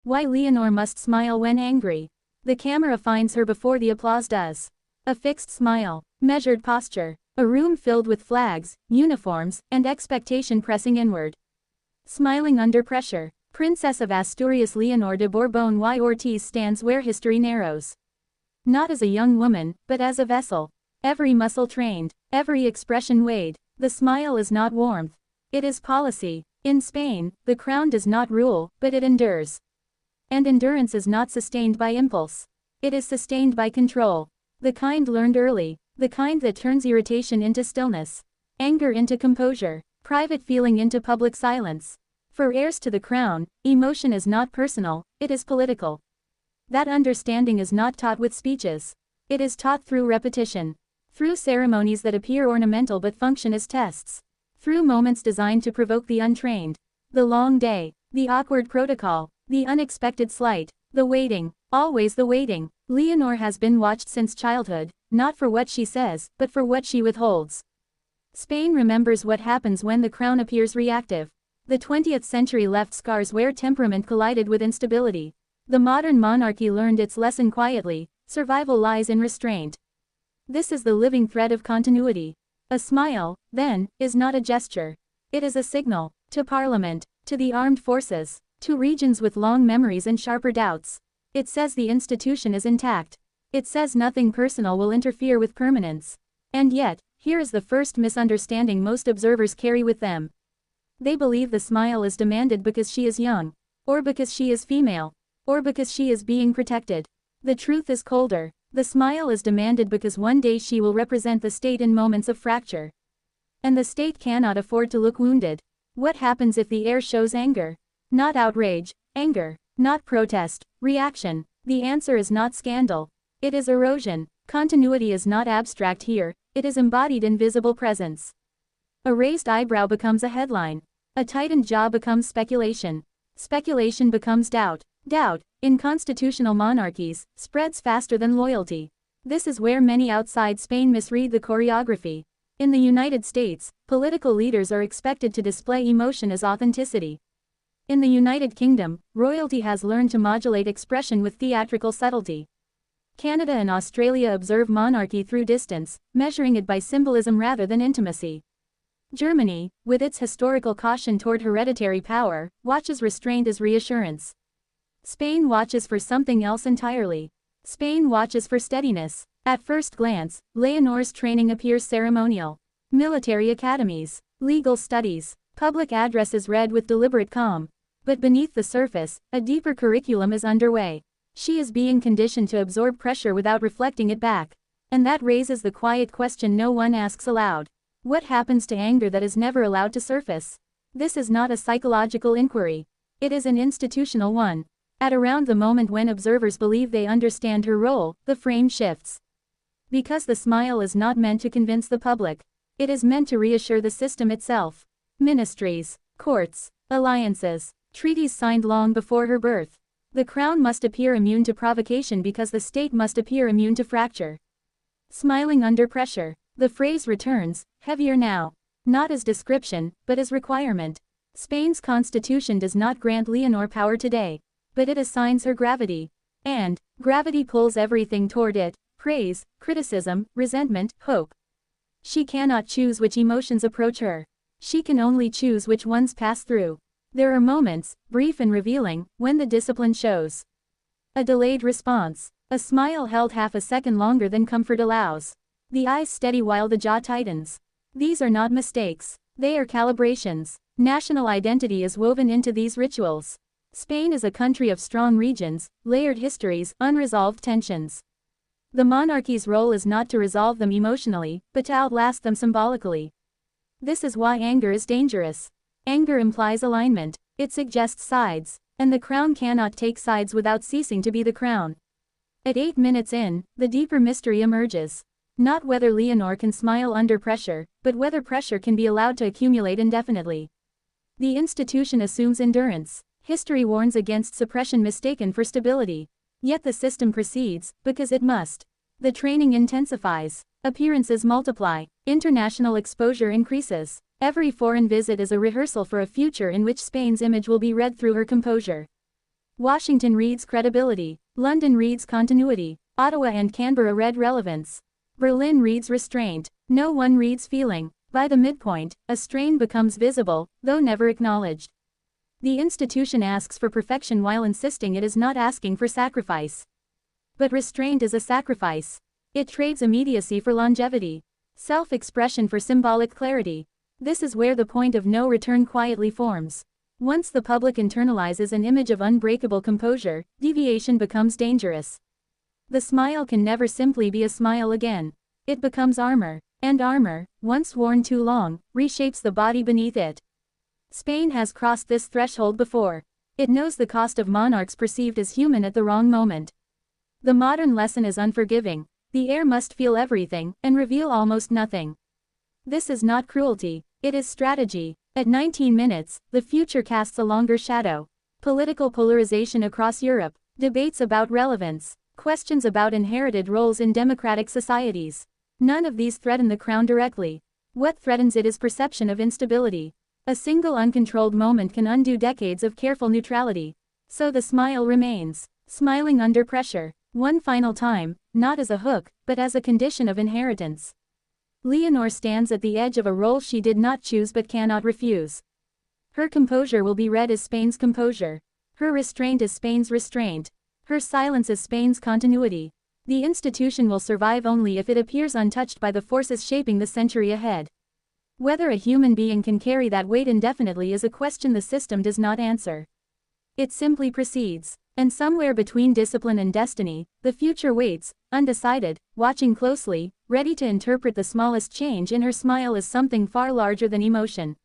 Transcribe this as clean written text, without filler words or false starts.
Why Leonor must smile when angry. The camera finds her before the applause does. A fixed smile, measured posture, a room filled with flags, uniforms, and expectation pressing inward. Smiling under pressure, Princess of Asturias Leonor de Borbón y Ortiz stands where history narrows. Not as a young woman, but as a vessel. Every muscle trained, every expression weighed. The smile is not warmth. It is policy. In Spain, the crown does not rule, but it endures. And endurance is not sustained by impulse. It is sustained by control. The kind learned early, the kind that turns irritation into stillness, anger into composure, private feeling into public silence. For heirs to the crown, emotion is not personal, it is political. That understanding is not taught with speeches. It is taught through repetition. Through ceremonies that appear ornamental but function as tests. Through moments designed to provoke the untrained. The long day, the awkward protocol, the unexpected slight, the waiting, always the waiting. Leonor has been watched since childhood, not for what she says, but for what she withholds. Spain remembers what happens when the crown appears reactive. The 20th century left scars where temperament collided with instability. The modern monarchy learned its lesson quietly. Survival lies in restraint. This is the living thread of continuity. A smile, then, is not a gesture. It is a signal, to Parliament, to the armed forces, to regions with long memories and sharper doubts. It says the institution is intact. It says nothing personal will interfere with permanence. And yet, here is the first misunderstanding most observers carry with them. They believe the smile is demanded because she is young, or because she is female, or because she is being protected. The truth is colder. The smile is demanded because one day she will represent the state in moments of fracture. And the state cannot afford to look wounded. What happens if the heir shows anger? Not outrage, anger. Not protest, reaction. The answer is not scandal. It is erosion. Continuity is not abstract here, it is embodied in visible presence. A raised eyebrow becomes a headline. A tightened jaw becomes speculation. Speculation becomes doubt. Doubt, in constitutional monarchies, spreads faster than loyalty. This is where many outside Spain misread the choreography. In the United States, political leaders are expected to display emotion as authenticity. In the United Kingdom, royalty has learned to modulate expression with theatrical subtlety. Canada and Australia observe monarchy through distance, measuring it by symbolism rather than intimacy. Germany, with its historical caution toward hereditary power, watches restraint as reassurance. Spain watches for something else entirely. Spain watches for steadiness. At first glance, Leonor's training appears ceremonial. Military academies, legal studies, public addresses read with deliberate calm. But beneath the surface, a deeper curriculum is underway. She is being conditioned to absorb pressure without reflecting it back. And that raises the quiet question no one asks aloud. What happens to anger that is never allowed to surface? This is not a psychological inquiry. It is an institutional one. At around the moment when observers believe they understand her role, the frame shifts. Because the smile is not meant to convince the public. It is meant to reassure the system itself. Ministries, courts, alliances, treaties signed long before her birth. The crown must appear immune to provocation because the state must appear immune to fracture. Smiling under pressure. The phrase returns, heavier now. Not as description, but as requirement. Spain's constitution does not grant Leonor power today. But it assigns her gravity. And gravity pulls everything toward it: praise, criticism, resentment, hope. She cannot choose which emotions approach her. She can only choose which ones pass through. There are moments, brief and revealing, when the discipline shows. A delayed response. A smile held half a second longer than comfort allows. The eyes steady while the jaw tightens. These are not mistakes. They are calibrations. National identity is woven into these rituals. Spain is a country of strong regions, layered histories, unresolved tensions. The monarchy's role is not to resolve them emotionally, but to outlast them symbolically. This is why anger is dangerous. Anger implies alignment. It suggests sides. And the crown cannot take sides without ceasing to be the crown. At 8 minutes in, the deeper mystery emerges. Not whether Leonor can smile under pressure, but whether pressure can be allowed to accumulate indefinitely. The institution assumes endurance. History warns against suppression mistaken for stability. Yet the system proceeds, because it must. The training intensifies. Appearances multiply. International exposure increases. Every foreign visit is a rehearsal for a future in which Spain's image will be read through her composure. Washington reads credibility. London reads continuity. Ottawa and Canberra read relevance. Berlin reads restraint. No one reads feeling. By the midpoint, a strain becomes visible, though never acknowledged. The institution asks for perfection while insisting it is not asking for sacrifice. But restraint is a sacrifice. It trades immediacy for longevity. Self-expression for symbolic clarity. This is where the point of no return quietly forms. Once the public internalizes an image of unbreakable composure, deviation becomes dangerous. The smile can never simply be a smile again. It becomes armor. And armor, once worn too long, reshapes the body beneath it. Spain has crossed this threshold before. It knows the cost of monarchs perceived as human at the wrong moment. The modern lesson is unforgiving. The heir must feel everything, and reveal almost nothing. This is not cruelty, it is strategy. At 19 minutes, the future casts a longer shadow. Political polarization across Europe, debates about relevance, questions about inherited roles in democratic societies. None of these threaten the crown directly. What threatens it is perception of instability. A single uncontrolled moment can undo decades of careful neutrality. So the smile remains, smiling under pressure. One final time, not as a hook, but as a condition of inheritance. Leonor stands at the edge of a role she did not choose but cannot refuse. Her composure will be read as Spain's composure. Her restraint is Spain's restraint. Her silence is Spain's continuity. The institution will survive only if it appears untouched by the forces shaping the century ahead. Whether a human being can carry that weight indefinitely is a question the system does not answer. It simply proceeds. And somewhere between discipline and destiny, the future waits, undecided, watching closely, ready to interpret the smallest change in her smile as something far larger than emotion.